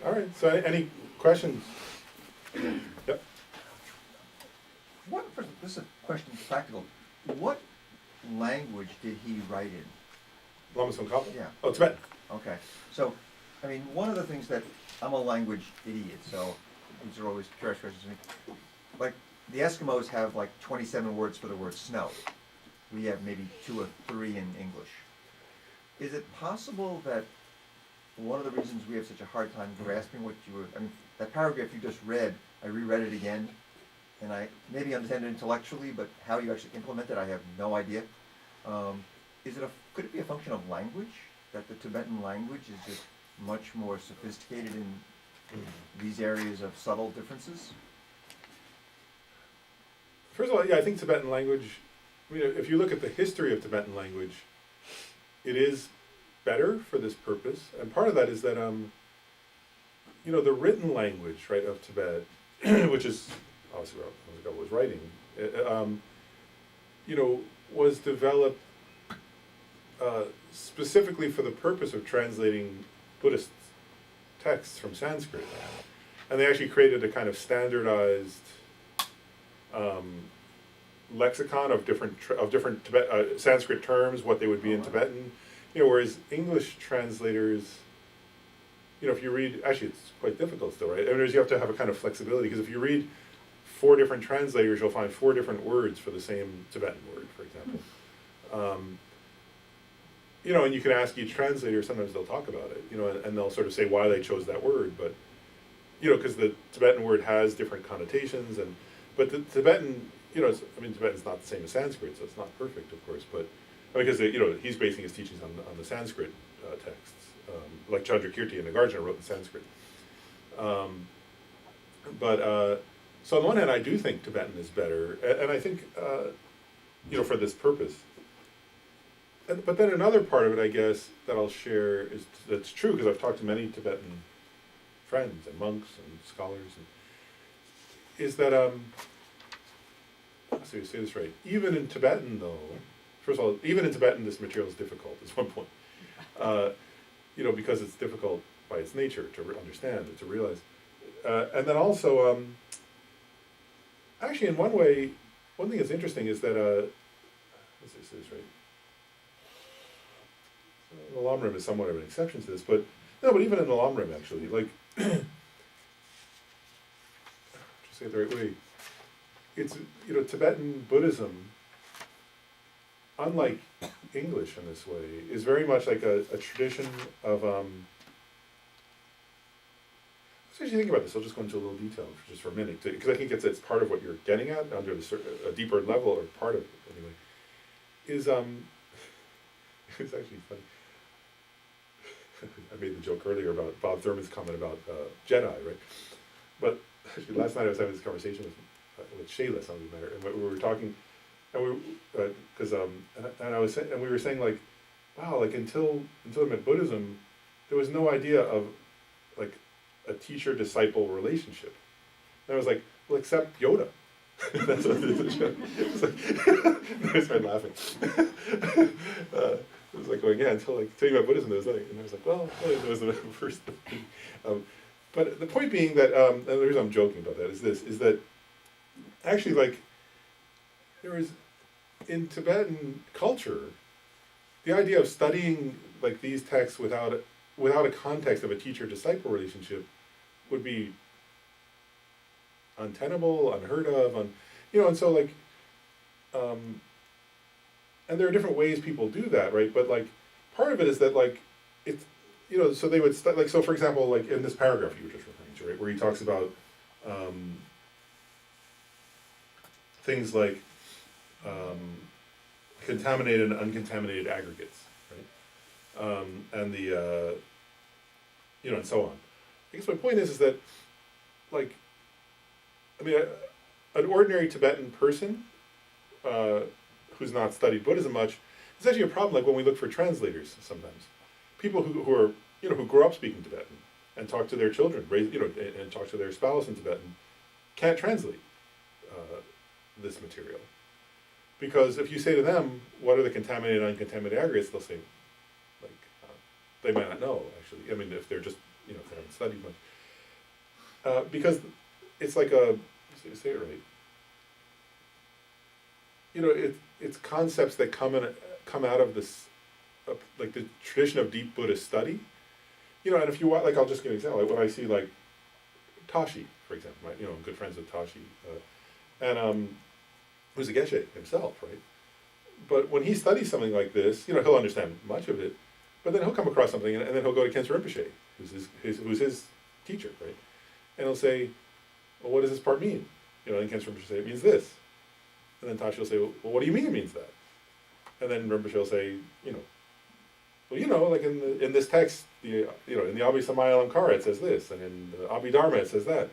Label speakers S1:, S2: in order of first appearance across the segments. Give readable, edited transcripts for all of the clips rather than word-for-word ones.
S1: All right. So any questions? Yep.
S2: This is a question, practical. What language did he write in?
S1: Lama Tsongkhapa?
S2: Yeah.
S1: Oh, Tibetan.
S2: Okay. So, I mean, one of the things that I'm a language idiot, so these are always trash questions to me. Like, the Eskimos have like 27 words for the word snow. We have maybe 2 or 3 in English. Is it possible that one of the reasons we have such a hard time grasping what you were, I mean, that paragraph you just read, I reread it again, and I maybe understand it intellectually, but how you actually implement it, I have no idea. Could it be a function of language? That the Tibetan language is just much more sophisticated in these areas of subtle differences?
S1: First of all, yeah, I think Tibetan language, I mean, if you look at the history of Tibetan language, it is better for this purpose. And part of that is that, the written language, right, of Tibet, which is obviously what I was writing, was developed specifically for the purpose of translating Buddhist texts from Sanskrit. And they actually created a kind of standardized lexicon of different Sanskrit terms, what they would be in Tibetan. Whereas English translators, if you read, actually it's quite difficult still, right? I mean, you have to have a kind of flexibility, because if you read 4 different translators, you'll find 4 different words for the same Tibetan word, for example. And you can ask each translator, sometimes they'll talk about it, and they'll sort of say why they chose that word, but, because the Tibetan word has different connotations, but the Tibetan, Tibetan's not the same as Sanskrit, so it's not perfect, of course, but, because, he's basing his teachings on the Sanskrit texts, like Chandrakirti and Nagarjuna wrote in Sanskrit. So on the one hand, I do think Tibetan is better, and I think, for this purpose. But then another part of it, I guess, that I'll share that's true, because I've talked to many Tibetan friends and monks and scholars, is that, let's see if I say this right, even in Tibetan, though, first of all, even in Tibetan, this material is difficult, is one point. Because it's difficult by its nature to understand and to realize. And then also, actually, in one way, one thing that's interesting is that, let's see if I say this right, the Lamrim is somewhat of an exception to this, but even in the Lamrim, actually, like, to say it the right way, it's, Tibetan Buddhism, unlike English in this way, is very much like a tradition of, let's actually think about this, I'll just go into a little detail just for a minute, because I think it's part of what you're getting at, under a deeper level, or part of it, anyway, is, it's actually funny. I made the joke earlier about Bob Thurman's comment about Jedi, right? But actually, last night I was having this conversation with Shayla, some of you met her, and we were talking, and we were saying, like, wow, like until I met Buddhism, there was no idea of like a teacher-disciple relationship. And I was like, well, except Yoda. That's what it is. It's like, I started laughing. It was like going, yeah, until like telling about Buddhism, there was nothing. And I was like, well, there was the first thing. But the point being that, and the reason I'm joking about that is that actually, like, there is, in Tibetan culture, the idea of studying like these texts without a context of a teacher-disciple relationship would be untenable, unheard of, and so like, and there are different ways people do that, right? But like, part of it is that like, it's, so they would like, so for example, like in this paragraph you were just referring to, right, where he talks about things like contaminated and uncontaminated aggregates, right? And the, and so on. I guess my point is that, like, I mean, an ordinary Tibetan person who's not studied Buddhism much, it's actually a problem. Like when we look for translators, sometimes people who are who grow up speaking Tibetan and talk to their children, and talk to their spouse in Tibetan, can't translate this material, because if you say to them, "What are the contaminated and uncontaminated aggregates?" they'll say, like, they might not know. Actually, I mean, if they're just if they haven't studied much. Because it's like a, say it right, it's concepts that come out of this, like the tradition of deep Buddhist study. And if you want, like, I'll just give an example. Like when I see like Tashi, for example, I'm good friends with Tashi, and who's a geshe himself, right? But when he studies something like this, he'll understand much of it, but then he'll come across something, and then he'll go to Kensei Rinpoche, who's his teacher, right? And he'll say, well, what does this part mean? And Kensei Rinpoche will say, it means this. And then Tashi will say, well, what do you mean it means that? And then Rinpoche will say, like in this text, in the Abhisamaya Alamkara it says this, and in the Abhidharma it says that.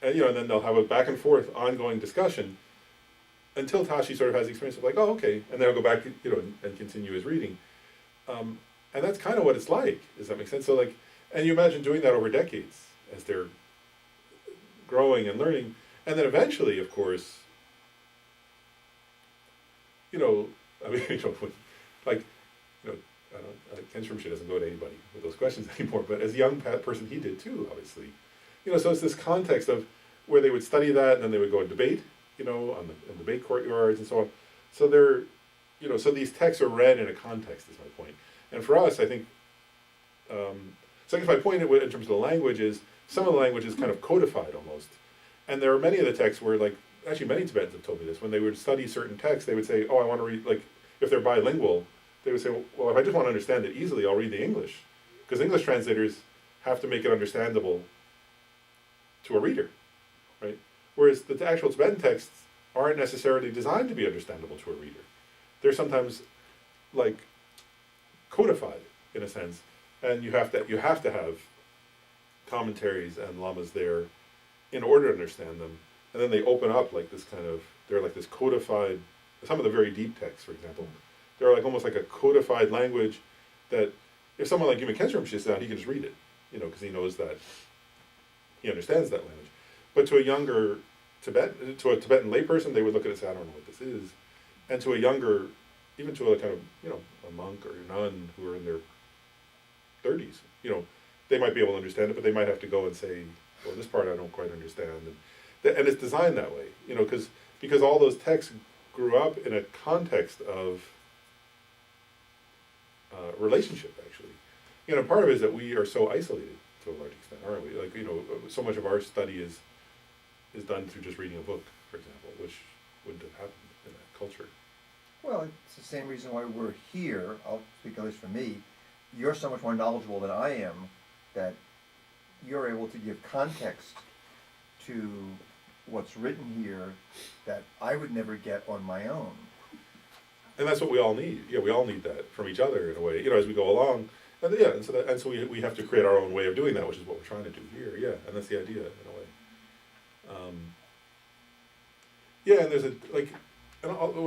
S1: And, and then they'll have a back and forth ongoing discussion until Tashi sort of has the experience of like, oh, okay, and then he'll go back, and continue his reading. And that's kind of what it's like. Does that make sense? So like, and you imagine doing that over decades as they're growing and learning, and then eventually, of course, Ken Shrimshire doesn't go to anybody with those questions anymore, but as a young person, he did too, obviously. So it's this context of where they would study that, and then they would go and debate, in debate courtyards and so on. So they're, so these texts are read in a context, is my point. And for us, I think, so I guess my point in terms of the language is, some of the language is kind of codified almost. And there are many of the texts where, like, actually many Tibetans have told me this, when they would study certain texts, they would say, oh, I want to read, like, if they're bilingual, they would say, well, if I just want to understand it easily, I'll read the English. Because English translators have to make it understandable to a reader, right? Whereas the actual Tibetan texts aren't necessarily designed to be understandable to a reader. They're sometimes, like, codified, in a sense, and you have to have commentaries and lamas there in order to understand them. And then they open up like this kind of, they're like this codified, some of the very deep texts, for example, they're like almost like a codified language that if someone like Yuma Kensei sits down, he can just read it, because he knows that, he understands that language. But to a younger Tibetan layperson, they would look at it and say, I don't know what this is. And to a younger, even to a kind of, a monk or a nun who are in their 30s, they might be able to understand it, but they might have to go and say, well, this part I don't quite understand. And it's designed that way, because all those texts grew up in a context of relationship, actually. Part of it is that we are so isolated to a large extent, aren't we? Like, so much of our study is done through just reading a book, for example, which wouldn't have happened in that culture.
S2: Well, it's the same reason why we're here. I'll speak at least for me. You're so much more knowledgeable than I am that you're able to give context to what's written here that I would never get on my own.
S1: And that's what we all need. Yeah, we all need that from each other in a way, as we go along. And so we have to create our own way of doing that, which is what we're trying to do here. Yeah, and that's the idea in a way. And there's the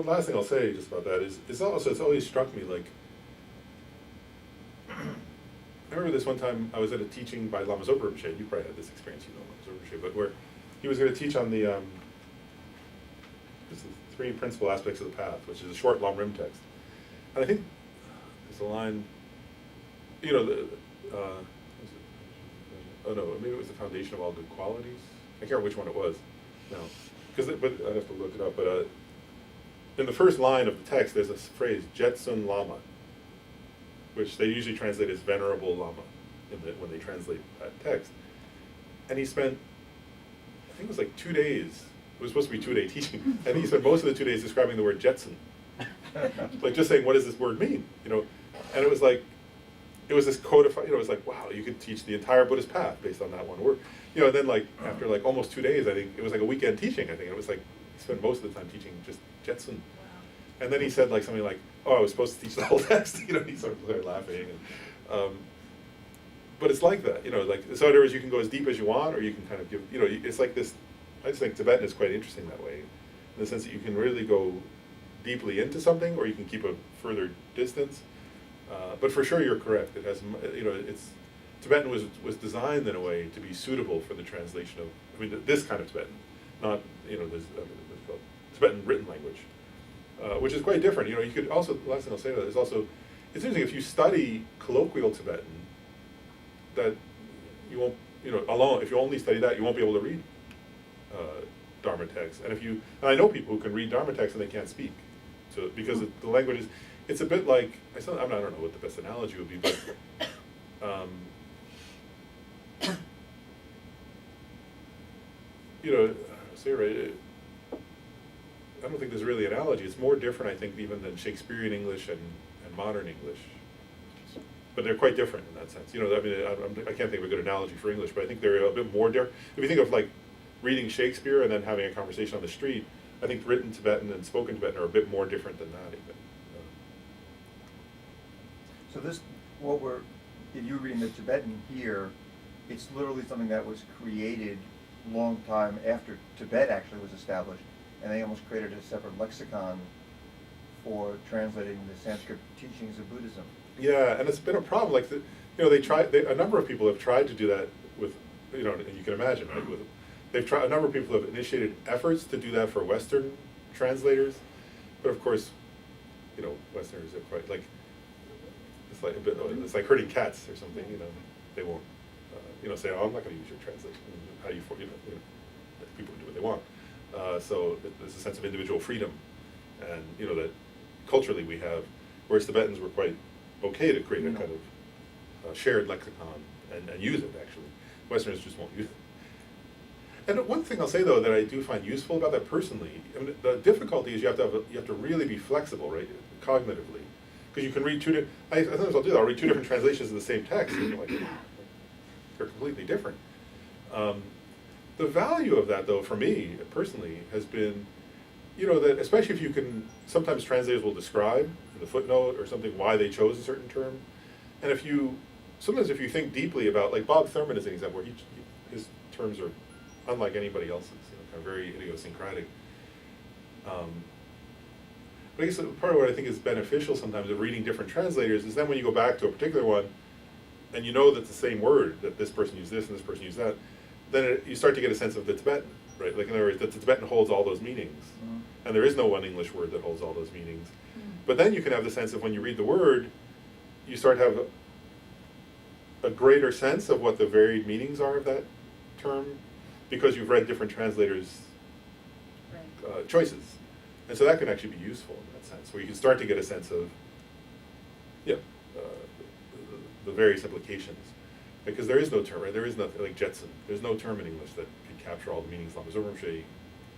S1: last thing I'll say just about that is it's always struck me like, I remember this one time I was at a teaching by Lama Zopa Rinpoche. You probably had this experience, Lama Zopa Rinpoche, but where he was going to teach on the three principal aspects of the path, which is a short Lam Rim text. And I think there's a line, maybe it was the foundation of all good qualities. I can't remember which one it was now, but I'd have to look it up. But in the first line of the text, there's this phrase, Jetsun Lama, which they usually translate as Venerable Lama when they translate that text. And he spent, I think it was like 2 days, it was supposed to be 2-day teaching, and he spent most of the 2 days describing the word Jetsun. Like just saying, what does this word mean? And it was like, it was this codified, it was like, wow, you could teach the entire Buddhist path based on that one word. And then like, after like almost 2 days, I think, it was like a weekend teaching, I think. It was like, he spent most of the time teaching just Jetsun. Wow. And then he said like something like, oh, I was supposed to teach the whole text, he sort of started laughing. But it's like that, so in other words, you can go as deep as you want, or you can kind of give, it's like this, I just think Tibetan is quite interesting that way, in the sense that you can really go deeply into something, or you can keep a further distance. But for sure, you're correct. It has, Tibetan was designed in a way to be suitable for the translation of, this kind of Tibetan, not, this, what's called Tibetan written language, which is quite different. You could also, the last thing I'll say about it is also, it's interesting if you study colloquial Tibetan, that you won't, alone, if you only study that, you won't be able to read Dharma texts. And and I know people who can read Dharma texts and they can't speak. So, because the language is, it's a bit like, I don't know what the best analogy would be, but, say right, I don't think there's really an analogy. It's more different, I think, even than Shakespearean English and modern English. But they're quite different in that sense. I can't think of a good analogy for English, but I think they're a bit more different. If you think of like reading Shakespeare and then having a conversation on the street, I think written Tibetan and spoken Tibetan are a bit more different than that even.
S2: So this, if you're reading the Tibetan here, it's literally something that was created long time after Tibet actually was established, and they almost created a separate lexicon for translating the Sanskrit teachings of Buddhism.
S1: Yeah, and it's been a problem. Like, a number of people have tried to do that with, and you can imagine, right? A number of people have initiated efforts to do that for Western translators, but of course, Westerners are quite like, it's like herding cats or something. They won't, say, "Oh, I'm not going to use your translation." How do you, people can do what they want. So there's a sense of individual freedom, and that culturally we have, whereas Tibetans were quite okay to create a kind of shared lexicon and use it, actually. Westerners just won't use it. And one thing I'll say, though, that I do find useful about that personally, the difficulty is you have to really be flexible, right, cognitively. Because you can read sometimes I'll do that, I'll read two different translations of the same text, and they're completely different. The value of that, though, for me, personally, has been, that especially if you can, sometimes translators will describe in the footnote or something why they chose a certain term. And sometimes if you think deeply about, like Bob Thurman is an example, where his terms are unlike anybody else's, kind of very idiosyncratic. But I guess part of what I think is beneficial sometimes of reading different translators is then when you go back to a particular one, and that's the same word, that this person used this and this person used that, then you start to get a sense of the Tibetan, right? Like in other words, that the Tibetan holds all those meanings. Mm-hmm. And there is no one English word that holds all those meanings. Mm-hmm. But then you can have the sense of when you read the word, you start to have a greater sense of what the varied meanings are of that term, because you've read different translators' choices. And so that can actually be useful in that sense, where you can start to get a sense of the various implications. Because there is no term, right? There is nothing like Jetson. There's no term in English that can capture all the meanings Lama Zorimshe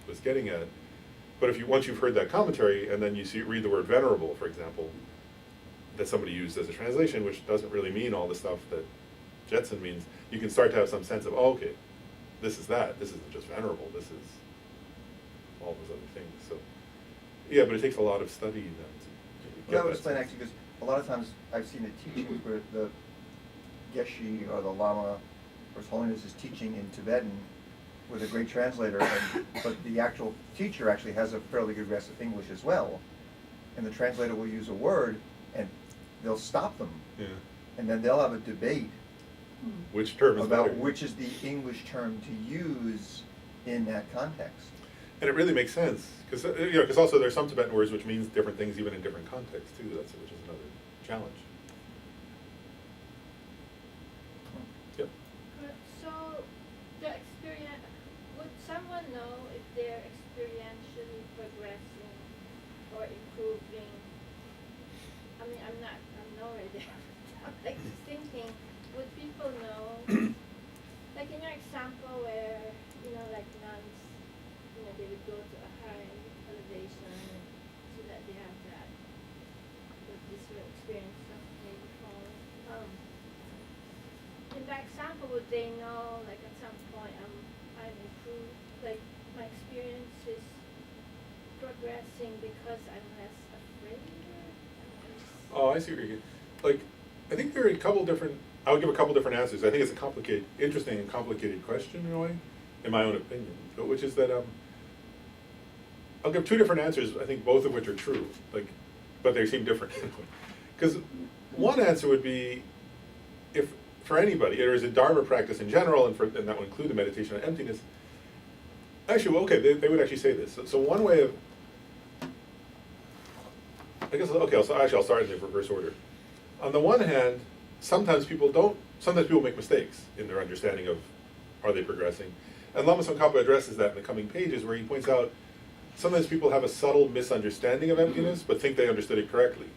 S1: was getting at. But once you've heard that commentary, and then you read the word venerable, for example, that somebody used as a translation, which doesn't really mean all the stuff that Jetson means, you can start to have some sense of, oh, okay, this is that. This isn't just venerable. This is all those other things. So, yeah, but it takes a lot of study then to
S2: that would explain actually, because a lot of times I've seen the teachings where the Geshe or the Lama or His Holiness is teaching in Tibetan with a great translator, but the actual teacher actually has a fairly good grasp of English as well, and the translator will use a word and they'll stop them, and then they'll have a debate
S1: which term is
S2: about
S1: better.
S2: Which is the English term to use in that context.
S1: And it really makes sense, because also there's some Tibetan words which means different things even in different contexts too. Which is another challenge. Yep.
S3: So the experience, would someone know if they're experientially progressing or improving? I mean, I'm nowhere there. I'm like just thinking, would people know? Like in your example where, like nuns, they would go to a high elevation so that they have that visceral experience of maybe falling. In that example, would they know, like at some point, I'm improved, like my experience is progressing because I'm less afraid?
S1: Oh, I see what you're getting. Like, I think there are I'll give a couple different answers. I think it's a interesting and complicated question in a way, in my own opinion, which is that I'll give two different answers, I think both of which are true, but they seem different. Because one answer would be, if for anybody, there is a Dharma practice in general, and that would include the meditation on emptiness. Actually, well, okay, they would actually say this. So one way of, I guess, okay, I'll start in the reverse order. On the one hand, sometimes people make mistakes in their understanding of, are they progressing? And Lama Tsongkhapa addresses that in the coming pages, where he points out sometimes people have a subtle misunderstanding of emptiness, but think they understood it correctly.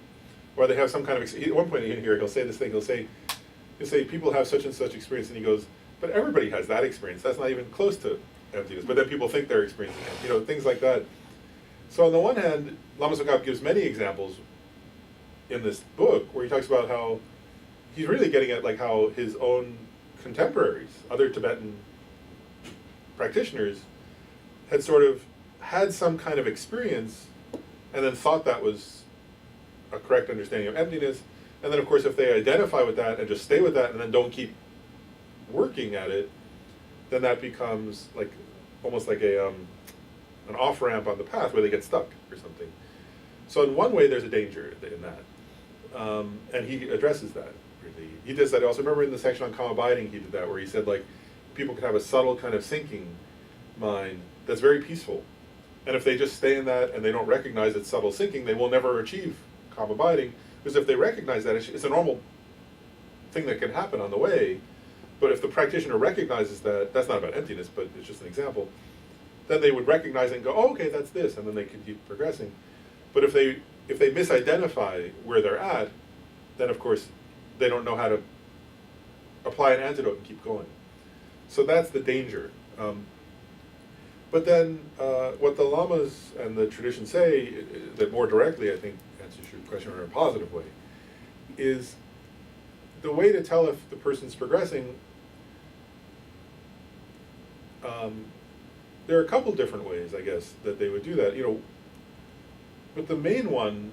S1: Or they have some kind of, at one point in here, he'll say this thing, he'll say people have such and such experience, and he goes, but everybody has that experience, that's not even close to emptiness, but then people think they're experiencing it, things like that. So on the one hand, Lama Tsongkhapa gives many examples in this book where he talks about how he's really getting at like how his own contemporaries, other Tibetan practitioners, had sort of had some kind of experience and then thought that was a correct understanding of emptiness. And then of course if they identify with that and just stay with that and then don't keep working at it, then that becomes like almost like an off-ramp on the path where they get stuck or something. So in one way there's a danger in that. And he addresses that. Really. He does that. I also remember in the section on calm abiding he did that, where he said like people can have a subtle kind of sinking mind that's very peaceful. And if they just stay in that and they don't recognize it's subtle sinking, they will never achieve calm abiding. Because if they recognize that, it's a normal thing that can happen on the way. But if the practitioner recognizes that, that's not about emptiness, but it's just an example, then they would recognize it and go, oh, okay, that's this, and then they can keep progressing. But if they misidentify where they're at, then of course they don't know how to apply an antidote and keep going. So that's the danger. But then what the lamas and the tradition say, that more directly I think answers your question in a positive way, is the way to tell if the person's progressing. There are a couple different ways, I guess, that they would do that. But the main one,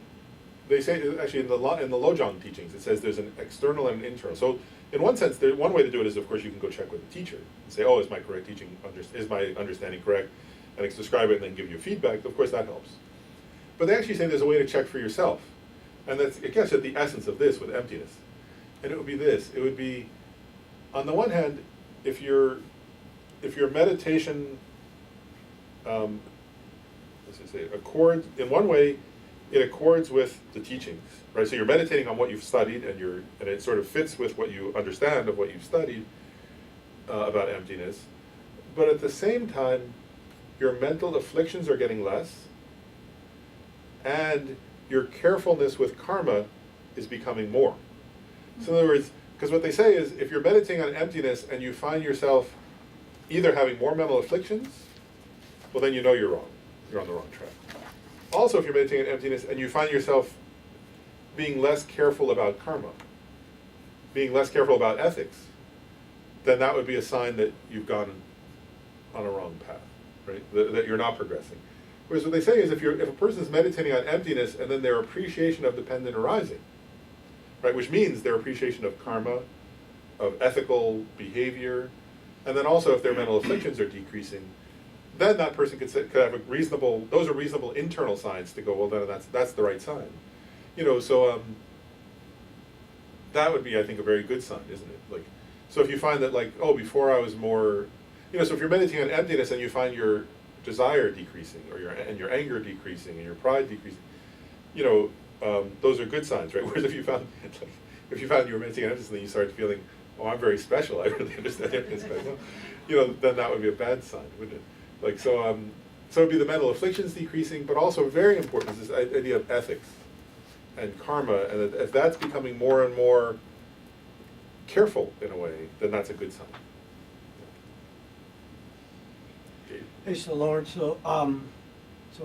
S1: they say actually in the Lojong teachings, it says there's an external and an internal. So in one sense, one way to do it is, of course, you can go check with the teacher and say, oh, is my correct teaching, is my understanding correct? And describe it and then give you feedback. Of course, that helps. But they actually say there's a way to check for yourself. And it gets at the essence of this with emptiness. And it would be this. It would be, on the one hand, if your meditation, accords, in one way, it accords with the teachings, right? So you're meditating on what you've studied, and it sort of fits with what you understand of what you've studied about emptiness. But at the same time, your mental afflictions are getting less, and your carefulness with karma is becoming more. So in other words, because what they say is, if you're meditating on emptiness and you find yourself either having more mental afflictions, well then you know you're wrong. You're on the wrong track. Also, if you're meditating on emptiness and you find yourself being less careful about karma, being less careful about ethics, then that would be a sign that you've gone on a wrong path, right? That you're not progressing. Whereas what they say is if a person is meditating on emptiness and then their appreciation of dependent arising, right, which means their appreciation of karma, of ethical behavior, and then also if their mental afflictions are decreasing, then that person could have those are reasonable internal signs to go, well then that's the right sign. So that would be, I think, a very good sign, isn't it? So if you find that before I was more, so if you're meditating on emptiness and you find your desire decreasing, or your anger decreasing, and your pride decreasing, those are good signs, right? Whereas if you found you were meditating on emptiness and then you started feeling, oh, I'm very special, I really understand emptiness quite well, then that would be a bad sign, wouldn't it? So it'd be the mental afflictions decreasing, but also very important is this idea of ethics and karma, and if that's becoming more and more careful in a way, then that's a good sign.
S4: Hey, so Lawrence, so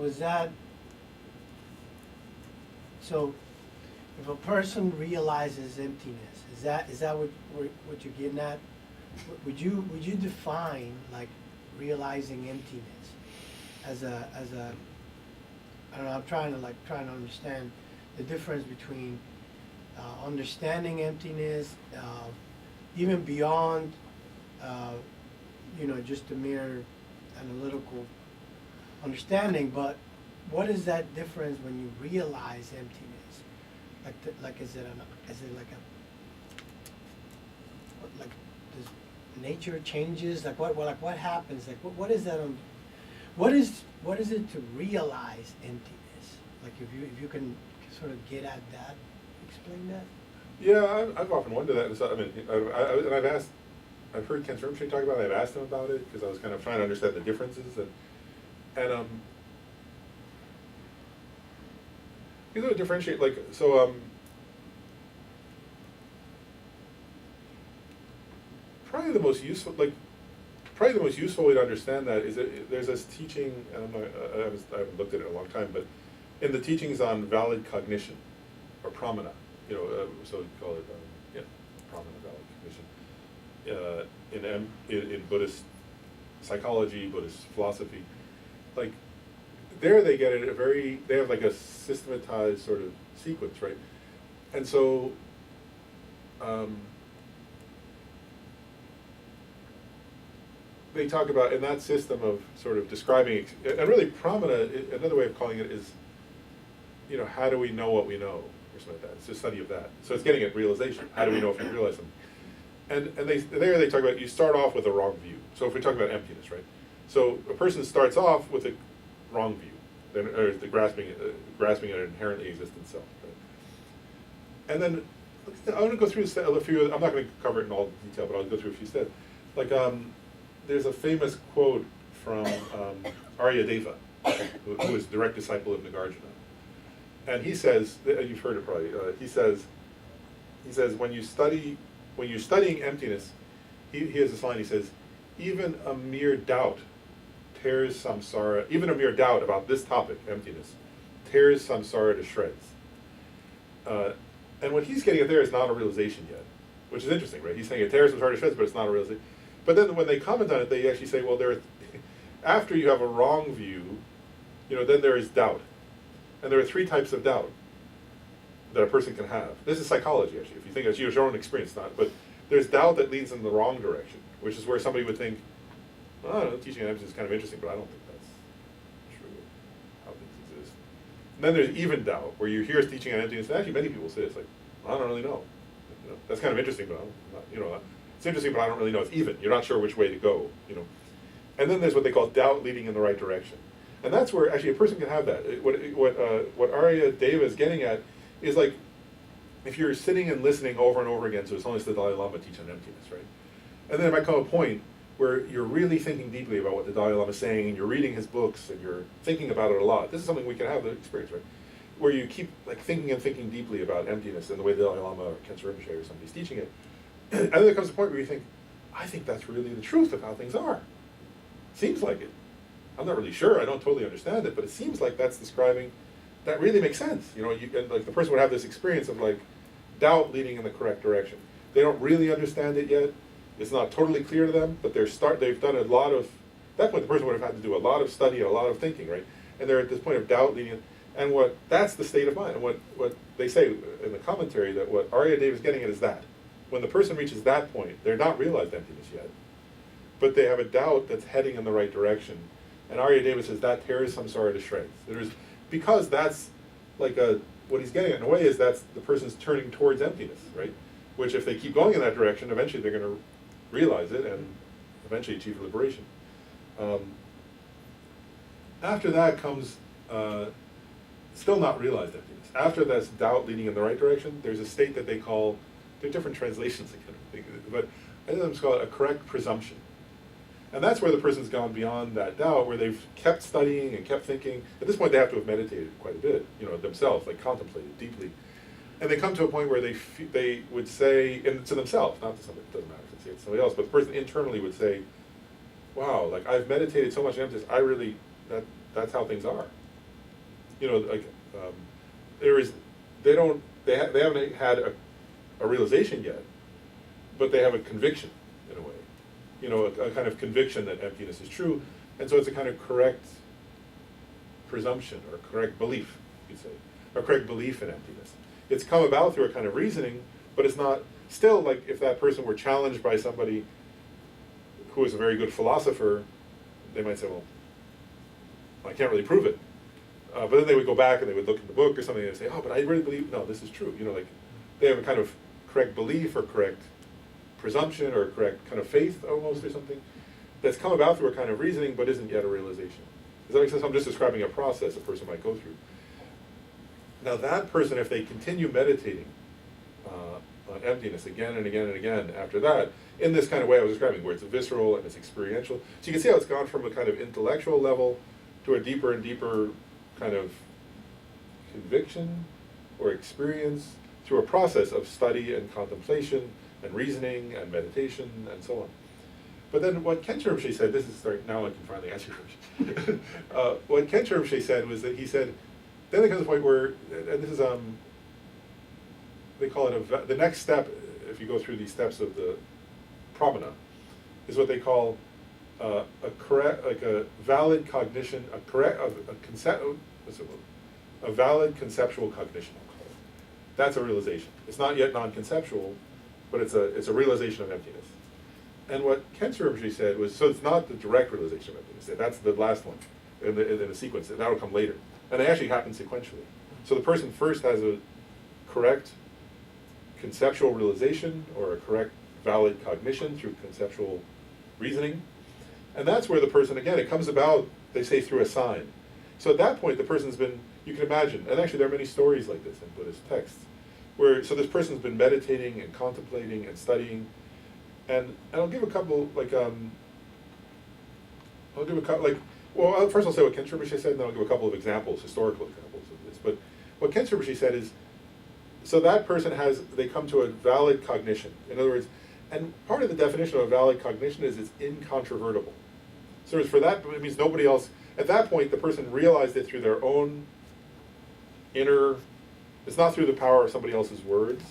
S4: is that, so if a person realizes emptiness, is that what you're getting at? Would you define like realizing emptiness as a I don't know, I'm trying to understand the difference between understanding emptiness, even beyond just the mere analytical understanding, but what is that difference when you realize emptiness? Is it does nature changes? What happens? What is that? What is it to realize emptiness? If you can sort of get at that, explain that.
S1: Yeah, I've often wondered that. And so, I mean, and I've heard Ken Rinpoche talk about it. I've asked him about it because I was kind of trying to understand the differences, and you know, differentiate like so. Probably the most useful way to understand that is that there's this teaching, and I haven't looked at it in a long time, but in the teachings on valid cognition, or pramana, you know, so we call it, yeah, pramana, valid cognition, in Buddhist psychology, Buddhist philosophy, like, there they get it they have like a systematized sort of sequence, right? And so, they talk about, in that system of sort of describing, and really pramana, another way of calling it is, you know, how do we know what we know, or something like that. It's a study of that. So it's getting at realization. How do we know if we realize something? And they talk about, you start off with a wrong view. So if we talk about emptiness, right? So a person starts off with a wrong view, or the grasping at an inherently existent self, right? And then, I want to go through a few, I'm not going to cover it in all detail, but I'll go through a few steps. Like, there's a famous quote from Arya Deva, who is direct disciple of Nagarjuna. And he says, you've heard it probably, he says, when you're studying emptiness, he has this line, he says, even a mere doubt tears samsara, even a mere doubt about this topic, emptiness, tears samsara to shreds. And what he's getting at there is not a realization yet, which is interesting, right? He's saying it tears samsara to shreds, but it's not a realization. But then when they comment on it, they actually say, well, after you have a wrong view, you know, then there is doubt. And there are three types of doubt that a person can have. This is psychology, actually. If you think it's your own experience, not. But there's doubt that leads in the wrong direction, which is where somebody would think, well, I don't know, teaching emptiness is kind of interesting, but I don't think that's true, how things exist. And then there's even doubt, where you hear us teaching on emptiness, and actually many people say, it's like, well, I don't really know. You know, that's kind of interesting, but I'm not, you know, it's interesting, but I don't really know. It's even. You're not sure which way to go, you know. And then there's what they call doubt leading in the right direction. And that's where actually a person can have that. What Arya Deva is getting at is like, if you're sitting and listening over and over again, so it's only the Dalai Lama teach on emptiness, right? And then there might come a point where you're really thinking deeply about what the Dalai Lama is saying, and you're reading his books, and you're thinking about it a lot. This is something we can have the experience, right? Where you keep like thinking and thinking deeply about emptiness and the way the Dalai Lama or Khenpo Rinpoche or somebody's teaching it. And then there comes a point where you think, I think that's really the truth of how things are. Seems like it. I'm not really sure, I don't totally understand it, but it seems like that's describing, that really makes sense. You know, and like the person would have this experience of like doubt leading in the correct direction. They don't really understand it yet. It's not totally clear to them, but they've done a lot of, at that point the person would have had to do a lot of study and a lot of thinking, right? And they're at this point of doubt leading in, and that's the state of mind. And what they say in the commentary, that what Arya Deva is getting at is that. When the person reaches that point, they're not realized emptiness yet, but they have a doubt that's heading in the right direction. And Arya Deva says that tears samsara to shreds. Because that's like what he's getting at in a way is that's the person's turning towards emptiness, right? Which if they keep going in that direction, eventually they're going to realize it and eventually achieve liberation. After that comes still not realized emptiness. After that's doubt leading in the right direction, there's a state that they call, there are different translations, but I think it's called a correct presumption. And that's where the person's gone beyond that doubt, where they've kept studying and kept thinking. At this point, they have to have meditated quite a bit, you know, themselves, like contemplated deeply. And they come to a point where they would say, and to themselves, not to somebody, it doesn't matter if they say it to somebody else, but the person internally would say, wow, like I've meditated so much on emptiness, that's how things are. You know, like they haven't had a realization yet, but they have a conviction in a way. You know, a kind of conviction that emptiness is true, and so it's a kind of correct presumption or correct belief, you'd say, or correct belief in emptiness. It's come about through a kind of reasoning, but it's not still like if that person were challenged by somebody who is a very good philosopher, they might say, well, I can't really prove it. But then they would go back and they would look in the book or something and say, oh, but I really believe, no, this is true. You know, like they have a kind of correct belief or correct presumption or correct kind of faith almost or something that's come about through a kind of reasoning but isn't yet a realization. Does that make sense? I'm just describing a process a person might go through. Now that person, if they continue meditating on emptiness again and again and again after that, in this kind of way I was describing, where it's visceral and it's experiential. So you can see how it's gone from a kind of intellectual level to a deeper and deeper kind of conviction or experience through a process of study and contemplation and reasoning and meditation and so on. But then what Khenpo Rinpoche said, this is starting, now I can finally answer your question. What Khenpo Rinpoche said was that he said, then there comes a point where, and this is, they call it the next step, if you go through these steps of the pramana, is what they call a correct, like a valid cognition, a valid conceptual cognition, I'll call it. That's a realization. It's not yet non-conceptual, but it's a realization of emptiness. And what Khenpo Rinpoche said was, so it's not the direct realization of emptiness. That's the last one in the sequence. And that'll come later. And they actually happen sequentially. So the person first has a correct conceptual realization or a correct valid cognition through conceptual reasoning. And that's where the person, again, it comes about, they say, through a sign. So at that point, the person's been, you can imagine, and actually there are many stories like this in Buddhist texts, where, so this person's been meditating and contemplating and studying, and I'll give a couple, well, first I'll say what Khenpo Rinpoche said, and then I'll give a couple of examples, historical examples of this. But what Khenpo Rinpoche said is, so that person they come to a valid cognition. In other words, and part of the definition of a valid cognition is it's incontrovertible. So for that, it means nobody else, at that point, the person realized it through their own inner, it's not through the power of somebody else's words,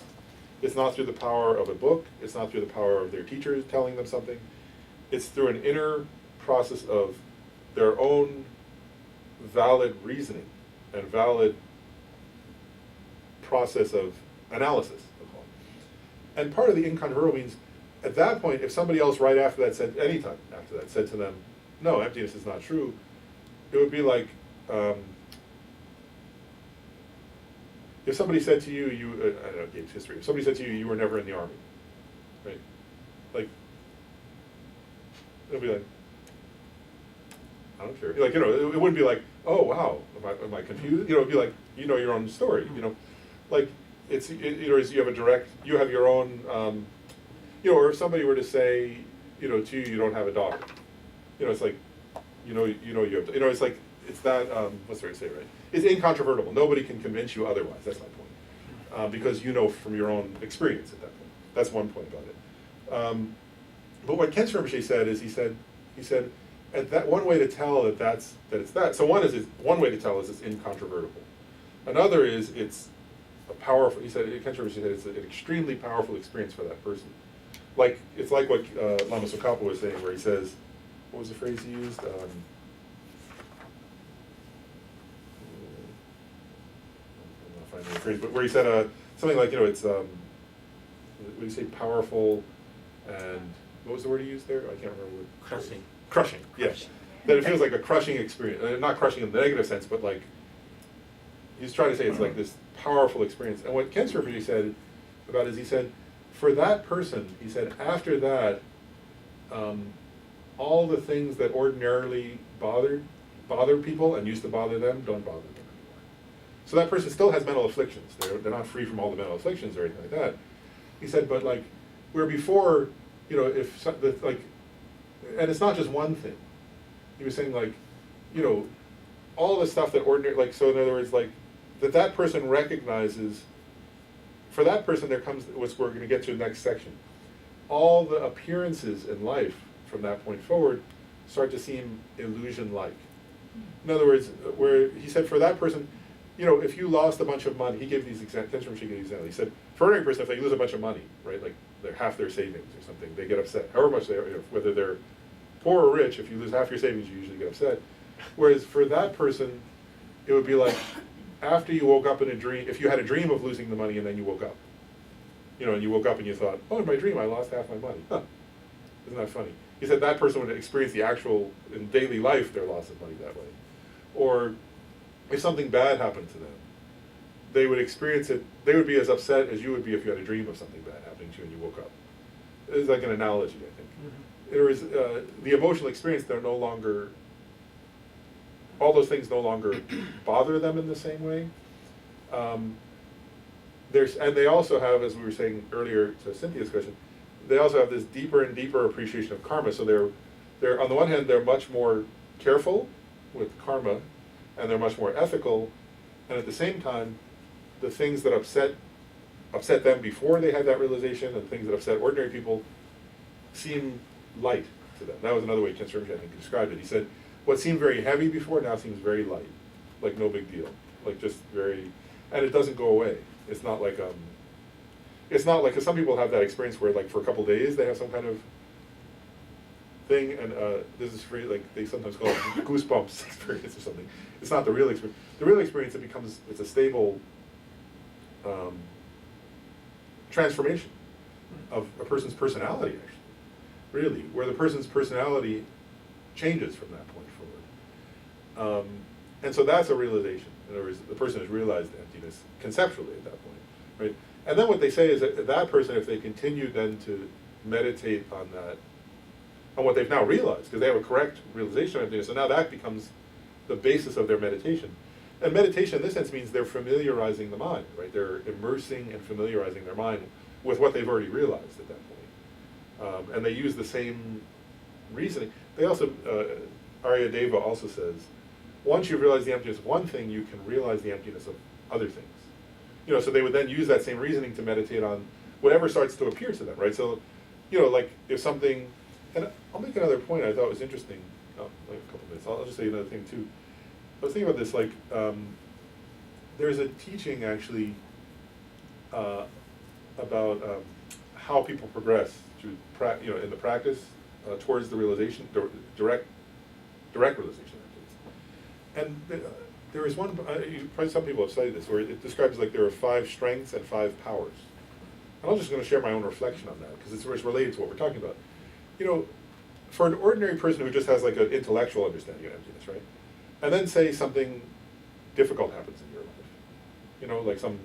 S1: it's not through the power of a book, it's not through the power of their teachers telling them something, it's through an inner process of their own valid reasoning and valid process of analysis. And part of the incontrovertible means, at that point, if somebody else right after that said, anytime after that, said to them, no, emptiness is not true, it would be like, if somebody said to you, I don't know, Gabe's history, if somebody said to you, you were never in the army, right? Like, it'll be like, I don't care. Like, it wouldn't be like, oh, wow, am I confused? It'd be like, your own story, Like, you have a direct, you have your own, or if somebody were to say, to you, you don't have a daughter. It's like, you have, it's like, it's that, what's the right to say, right? It's incontrovertible. Nobody can convince you otherwise. That's my point. Because you know from your own experience at that point. That's one point about it. But what Khenpo Rinpoche said is, he said, at that one way to tell that it's that. So one way to tell is it's incontrovertible. Another is it's a powerful. He said, Khenpo Rinpoche said, it's an extremely powerful experience for that person. Like it's like what Lama Tsongkhapa was saying, where he says, what was the phrase he used? I'm not finding the phrase, but where he said something like, it's what do you say, powerful, and what was the word he used there? I can't remember.
S5: Crushing.
S1: Crushing, yes. That it feels like a crushing experience. Not crushing in the negative sense, but like, he's trying to say it's like this powerful experience. And what Khenpo Rinpoche said about it is, he said, for that person, he said, after that, all the things that ordinarily bother people and used to bother them don't bother them anymore. So that person still has mental afflictions. They're not free from all the mental afflictions or anything like that. He said, but like, where before, and it's not just one thing. He was saying like, all the stuff that ordinary, like, so in other words, like, that person recognizes, for that person there comes, which we're going to get to in the next section, all the appearances in life from that point forward start to seem illusion-like. In other words, where he said for that person, if you lost a bunch of money, he gave these examples, he said, for any person, if they lose a bunch of money, right, like they're half their savings or something, they get upset. However much they are, whether they're poor or rich, if you lose half your savings, you usually get upset. Whereas for that person, it would be like, after you woke up in a dream, if you had a dream of losing the money and then you woke up, and you woke up and you thought, oh, in my dream I lost half my money. Huh, isn't that funny? He said that person would experience the actual, in daily life, their loss of money that way. Or if something bad happened to them, they would experience it, they would be as upset as you would be if you had a dream of something bad happening to you and you woke up. It's like an analogy, I think. Mm-hmm. There is, the emotional experience, they're no longer, all those things no longer bother them in the same way. and they also have, as we were saying earlier to Cynthia's question, they also have this deeper and deeper appreciation of karma. So they're on the one hand, they're much more careful with karma, and they're much more ethical, and at the same time, the things that upset them before they had that realization, and things that upset ordinary people, seem light to them. That was another way Ken Srimsky, I think, described it. He said, what seemed very heavy before now seems very light, like no big deal, like just very, and it doesn't go away. It's not like, cause some people have that experience where like for a couple days they have some kind of thing, and this is free, like they sometimes call it goosebumps experience or something. It's not the real experience. The real experience, it's a stable transformation of a person's personality, actually, really, where the person's personality changes from that point forward. And so that's a realization. In other words, the person has realized emptiness conceptually at that point, right? And then what they say is that person, if they continue then to meditate on that, on what they've now realized, because they have a correct realization of emptiness, so now that becomes the basis of their meditation. And meditation in this sense means they're familiarizing the mind, right? They're immersing and familiarizing their mind with what they've already realized at that point. And they use the same reasoning. They also, Arya Deva also says, once you've realized the emptiness of one thing, you can realize the emptiness of other things. You know, so they would then use that same reasoning to meditate on whatever starts to appear to them, right? So, you know, like if something, and I'll make another point I thought was interesting, like a couple minutes, I'll just say another thing too. I was thinking about this, like, there's a teaching actually about how people progress through, in the practice towards the realization, direct realization. And there is one, probably some people have studied this, where it describes like there are 5 strengths and 5 powers. And I'm just going to share my own reflection on that, because it's related to what we're talking about. You know, for an ordinary person who just has like an intellectual understanding of emptiness, right? And then say something difficult happens in your life. You know, like some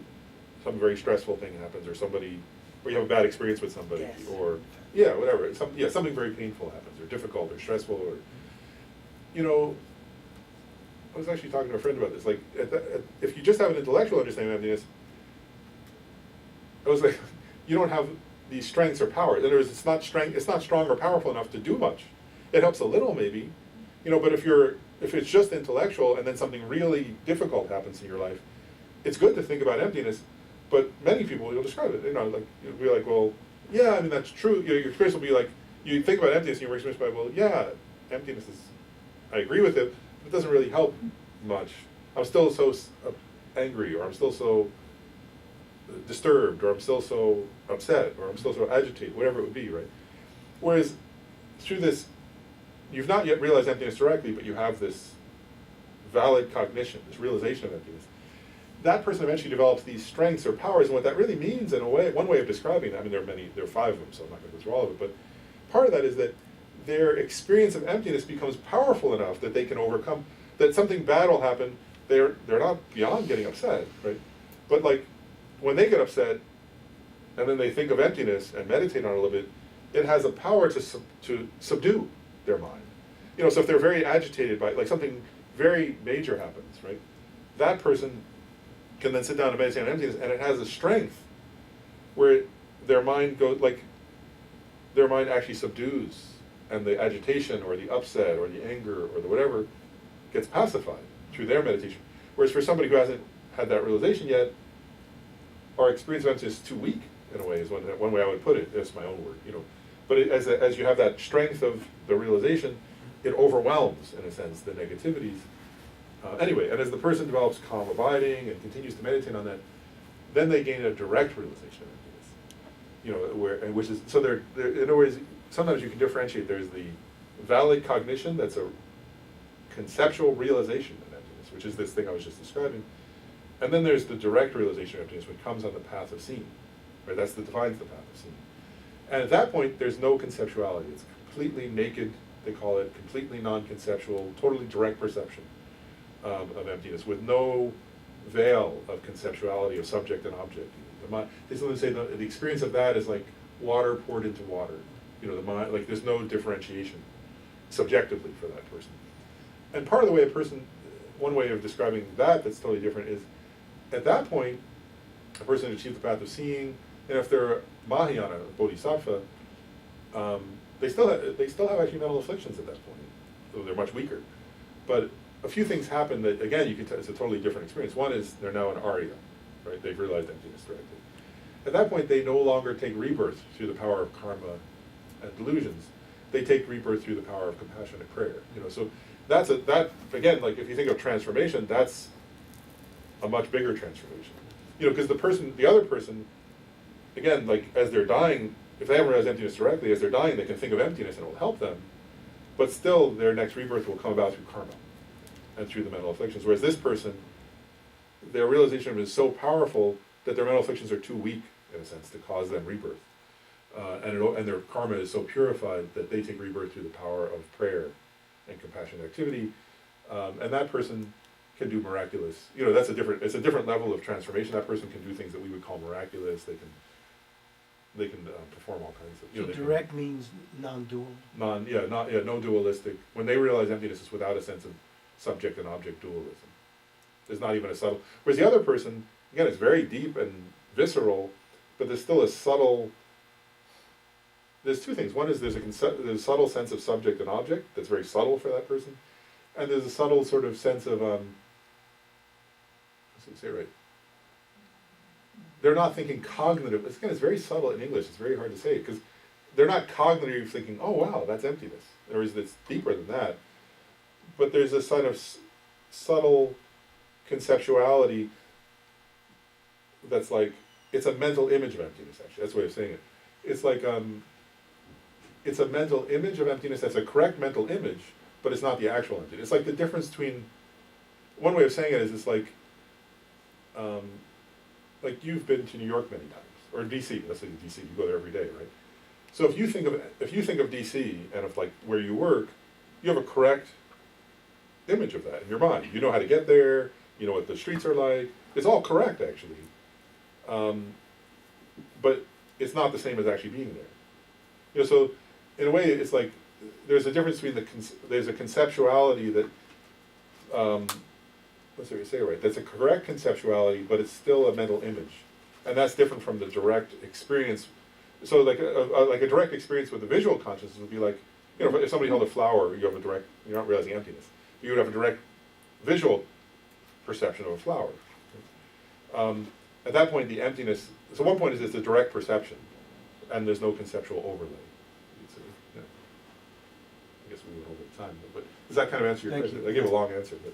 S1: very stressful thing happens, or or you have a bad experience with somebody,
S4: Yes.
S1: or, yeah, whatever. Something very painful happens, or difficult, or stressful, or, you know, I was actually talking to a friend about this. Like, if you just have an intellectual understanding of emptiness, I was like, you don't have these strengths or powers. In other words, it's not strong or powerful enough to do much. It helps a little, maybe, you know. But if it's just intellectual, and then something really difficult happens in your life, it's good to think about emptiness. But many people, you'll describe it, you know, like you'll be like, well, yeah, I mean that's true. Your experience will be like, you think about emptiness, and you're experienced by, well, yeah, emptiness is, I agree with it. It doesn't really help much. I'm still so angry, or I'm still so disturbed, or I'm still so upset, or I'm still so agitated, whatever it would be, right? Whereas through this, you've not yet realized emptiness directly, but you have this valid cognition, this realization of emptiness. That person eventually develops these strengths or powers, and what that really means, in a way, one way of describing it, I mean, there are 5 of them, so I'm not going to go through all of it, but part of that is that their experience of emptiness becomes powerful enough that they can overcome, that something bad will happen, they're not beyond getting upset, right? But like, when they get upset, and then they think of emptiness and meditate on it a little bit, it has a power to subdue their mind. You know, so if they're very agitated by, like something very major happens, right? That person can then sit down and meditate on emptiness, and it has a strength where their mind actually subdues, and the agitation or the upset or the anger or the whatever gets pacified through their meditation. Whereas for somebody who hasn't had that realization yet, our experience of emptiness is too weak, in a way, is one way I would put it. That's my own word, you know. But as you have that strength of the realization, it overwhelms, in a sense, the negativities. Anyway, and as the person develops calm abiding and continues to meditate on that, then they gain a direct realization of emptiness. You know, which is, so they're in other words, sometimes you can differentiate. There's the valid cognition, that's a conceptual realization of emptiness, which is this thing I was just describing. And then there's the direct realization of emptiness, which comes on the path of seeing, right? That's defines the path of seeing. And at that point, there's no conceptuality. It's completely naked, they call it, completely non-conceptual, totally direct perception of emptiness, with no veil of conceptuality of subject and object. They sometimes say the experience of that is like water poured into water. You know, the mind, like there's no differentiation subjectively for that person. And part of the way one way of describing that that's totally different is, at that point, a person who achieved the path of seeing, and if they're Mahayana, Bodhisattva, they still have actually mental afflictions at that point, though they're much weaker. But a few things happen that, again, you can tell it's a totally different experience. One is they're now an Arya, right? They've realized emptiness directly. At that point, they no longer take rebirth through the power of karma and delusions. They take rebirth through the power of compassionate prayer. So that again, like if you think of transformation, that's a much bigger transformation. Because the other person, again, like as they're dying, if they haven't realized emptiness directly, as they're dying, they can think of emptiness and it will help them. But still, their next rebirth will come about through karma and through the mental afflictions. Whereas this person, their realization of it is so powerful that their mental afflictions are too weak, in a sense, to cause them rebirth. And their karma is so purified that they take rebirth through the power of prayer and compassionate activity. And that person can do miraculous. It's a different level of transformation. That person can do things that we would call miraculous. They can perform all kinds of.
S4: So direct means non-dual.
S1: No dualistic. When they realize emptiness, it's without a sense of subject and object dualism. There's not even a subtle. Whereas the other person, again, it's very deep and visceral, but there's still a subtle. There's two things. One is there's a subtle sense of subject and object that's very subtle for that person, and there's a subtle sort of sense of let's say right. They're not thinking cognitive. It's very subtle in English. It's very hard to say because they're not cognitively thinking, "Oh wow, that's emptiness." There is it's deeper than that, but there's a sort of subtle conceptuality that's like it's a mental image of emptiness. Actually, that's the way of saying it. It's like it's a mental image of emptiness that's a correct mental image, but it's not the actual emptiness. It's like the difference between one way of saying it is it's like you've been to New York many times, or DC. Let's say DC, you go there every day, right? So if you think of DC and of like where you work, you have a correct image of that in your mind. You know how to get there. You know what the streets are like. It's all correct actually, but it's not the same as actually being there. So in a way, it's like there's a difference between there's a conceptuality that. Let's see what you say right. That's a correct conceptuality, but it's still a mental image, and that's different from the direct experience. So, like a direct experience with the visual consciousness would be like, if somebody held a flower, you're not realizing emptiness. You would have a direct visual perception of a flower. At that point, the emptiness. So, one point is it's a direct perception, and there's no conceptual overlay. Yeah. I guess we went over the time, but does that kind of answer your question? I gave a long answer, but.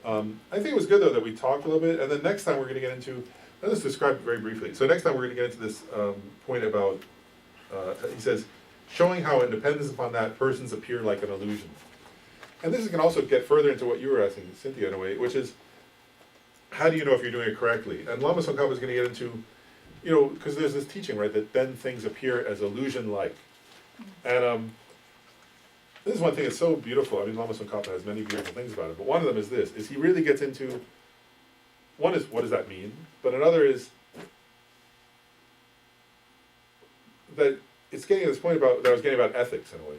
S1: I think it was good though that we talked a little bit, and then next time we're going to get into. Let's describe it very briefly. So next time we're going to get into this point about. He says, showing how in dependence upon that persons appear like an illusion, and this can also get further into what you were asking, Cynthia, in a way, which is, how do you know if you're doing it correctly? And Lama Tsongkhapa is going to get into, because there's this teaching, right, that then things appear as illusion-like, and this is one thing that's so beautiful. I mean, Lama Tsongkhapa has many beautiful things about it, but one of them is this, is he really gets into, one is, what does that mean? But another is that it's getting to this point that I was getting about ethics in a way.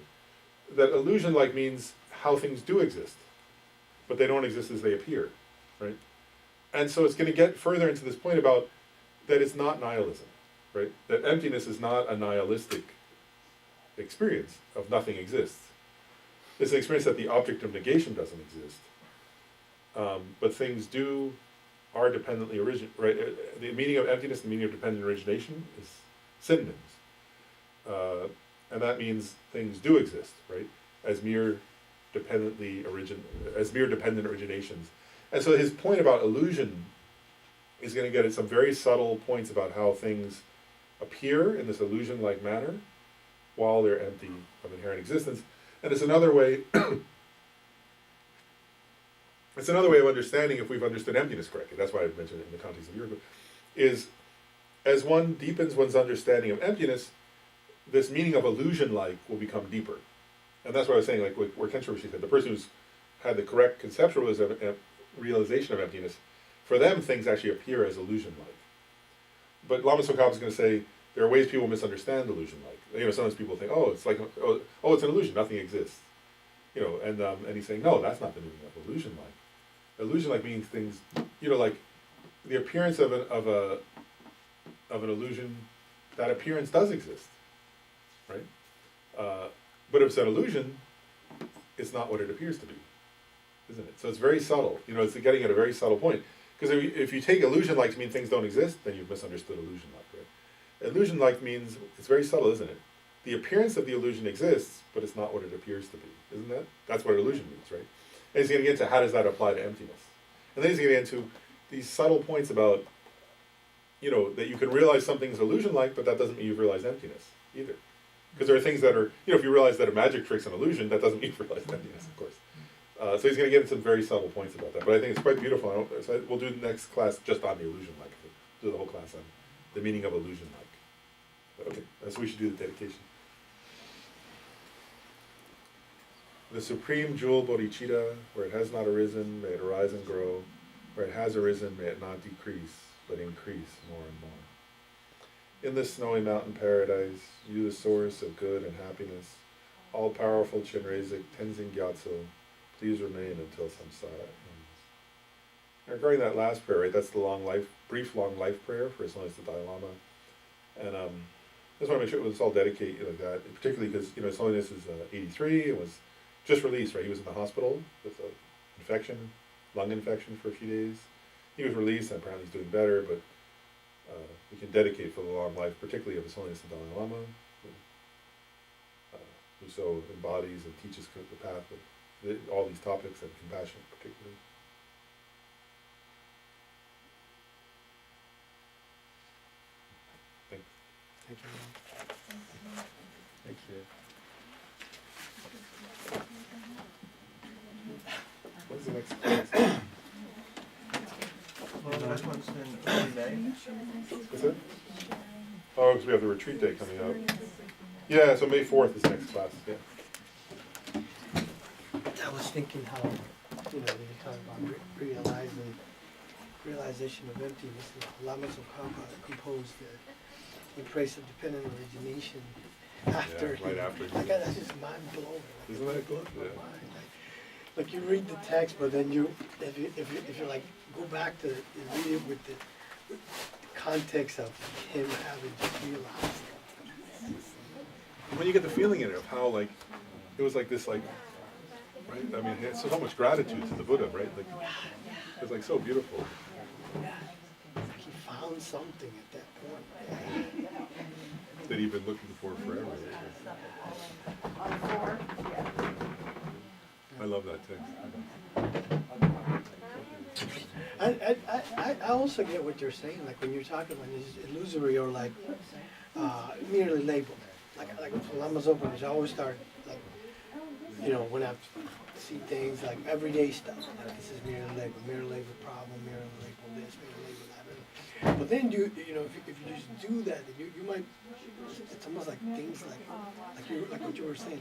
S1: That illusion-like means how things do exist, but they don't exist as they appear, right? And so it's going to get further into this point about that it's not nihilism, right? That emptiness is not a nihilistic experience of nothing exists. It's an experience that the object of negation doesn't exist, but things are dependently origin. Right? The meaning of emptiness, the meaning of dependent origination, is synonyms, and that means things do exist, right? As mere dependent originations. And so his point about illusion is going to get at some very subtle points about how things appear in this illusion-like manner, while they're empty of inherent existence. And it's another way. It's another way of understanding if we've understood emptiness correctly. That's why I mentioned it in the context of your book. Is as one deepens one's understanding of emptiness, this meaning of illusion-like will become deeper. And that's what I was saying. Like where Kensho Rishi said, the person who's had the correct conceptual realization of emptiness, for them things actually appear as illusion-like. But Lama Tsongkhapa is going to say there are ways people misunderstand illusion-like. Sometimes people think, it's like, it's an illusion, nothing exists. And he's saying, no, that's not the meaning of illusion-like. Illusion-like means things, like the appearance of of an illusion, that appearance does exist, right? But if it's an illusion, it's not what it appears to be, isn't it? So it's very subtle. You know, it's getting at a very subtle point. Because if you take illusion-like to mean things don't exist, then you've misunderstood illusion-like, right? Illusion-like means, it's very subtle, isn't it? The appearance of the illusion exists, but it's not what it appears to be, isn't that? That's what illusion means, right? And he's going to get into how does that apply to emptiness. And then he's going to get into these subtle points about, you know, that you can realize something's illusion-like, but that doesn't mean you've realized emptiness either. Because there are things that are, you know, if you realize that a magic trick's an illusion, that doesn't mean you've realized emptiness, of course. So he's going to get into some very subtle points about that. But I think it's quite beautiful. So we'll do the next class just on the illusion-like. We'll do the whole class on the meaning of illusion-like. But okay, so we should do the dedication. The supreme jewel bodhicitta, where it has not arisen, may it arise and grow. Where it has arisen, may it not decrease, but increase more and more. In this snowy mountain paradise, you the source of good and happiness, all-powerful Chenrezig Tenzin Gyatso, please remain until samsara ends. Now, regarding that last prayer, right, that's the brief long life prayer for His Holiness the Dalai Lama. And I just want to make sure it's all dedicated like that, particularly because, you know, His Holiness is 83 and was just released, right? He was in the hospital with an infection, lung infection for a few days. He was released and apparently he's doing better, but we can dedicate for the long life, particularly of His Holiness the Dalai Lama, who so embodies and teaches the path of all these topics and compassion particularly. Thanks.
S4: Thank you.
S2: Thank you.
S1: What's the next class?
S2: Well, the next one's in early May.
S1: What's it? Oh, because we have the retreat day coming up. Yeah, so May 4th is next class, yeah.
S4: I was thinking how, you know, when you talk about realization of emptiness, Lama Tsongkhapa composed the Praise of Dependent Origination after.
S1: Yeah, right after.
S4: Like, that's just mind blowing.
S1: Isn't that good? Yeah.
S4: Like you read the text, but then if you like go back to read it with the context of him having just realized.
S1: When you get the feeling in it of how, like, it was like this, like, right? I mean, it's so much gratitude to the Buddha, right? Like, it's like so beautiful.
S4: He found something at that point.
S1: That he'd been looking for forever. I love that text.
S4: I also get what you're saying, like when you're talking about this illusory or like merely labeled. Like when Lama's open, I always start like, you know, when I see things like everyday stuff, like this is merely label problem, merely label this, merely label that. But then you know, if you just do that, then you might, it's almost like things like what you were saying,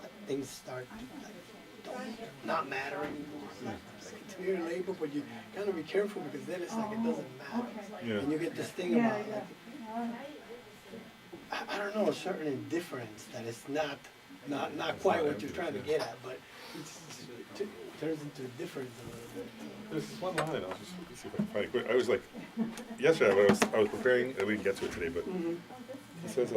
S4: like things start like don't not matter anymore. Like it's mere label, but you gotta be careful because then it's like it doesn't matter.
S1: Yeah.
S4: And you get this thing about like I don't know, a certain indifference that it's not quite what you're trying to get at, but it turns into a difference a little bit.
S1: There's this one line, I'll just see if I can find it quick. I was like, yesterday when I was preparing, we didn't get to it today, but it says,